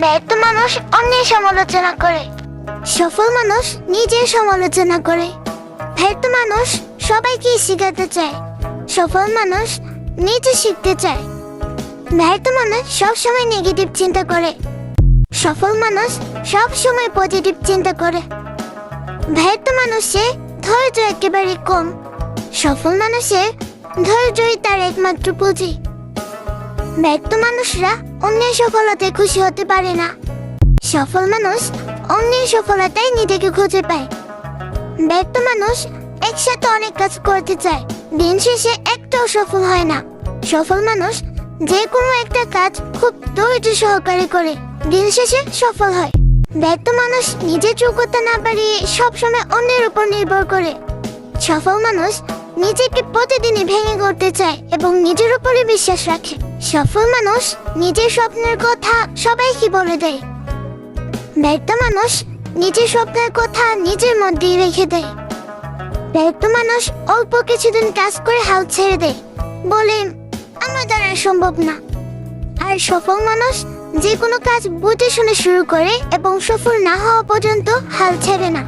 ব্যর্থ মানুষ অন্যের সমালোচনা করে, সফল মানুষ নিজের সমালোচনা করে। ব্যর্থ মানুষ সবাইকে শেখাতে চায়, সফল মানুষ নিজে শিখতে চায়। ব্যর্থ মানুষ সবসময় নেগেটিভ চিন্তা করে, সফল মানুষ সবসময় পজিটিভ চিন্তা করে। ব্যর্থ মানুষের ধৈর্য একেবারে কম, সফল মানুষের ধৈর্যই তার একমাত্র পুঁজি। ব্যর্থ মানুষরা অন্যের সফলতায় খুশি হতে পারে না, সফল মানুষ অন্যের সফলতায় নিজেকে খুঁজে পায়। ব্যর্থ মানুষ একসাথে অনেক কাজ করতে চায়, দিন শেষে একটাও সফল হয় না। সফল মানুষ যে কোনো একটা কাজ খুব ধৈর্য সহকারে করে, দিন শেষে সফল হয়। ব্যর্থ মানুষ নিজের যোগ্যতা না বাড়িয়ে সবসময় অন্যের উপর নির্ভর করে। সফল মানুষ নিজেকে প্রতিদিনই ভেঙে করতে চায় এবং নিজের উপরে বিশ্বাস রাখে। সফল মানুষ নিজের স্বপ্নের কথা সবাইকে বলে দেয়, ব্যর্থ মানুষ নিজের স্বপ্নের কথা নিজের মধ্যেই রেখে দেয়। ব্যর্থ মানুষ অল্প কিছুদিন কাজ করে হাল ছেড়ে দেয়, বলে আমার দ্বারা সম্ভব না। আর সফল মানুষ যে কোনো কাজ বুঝে শুনে শুরু করে এবং সফল না হওয়া পর্যন্ত হাল ছেড়ে না।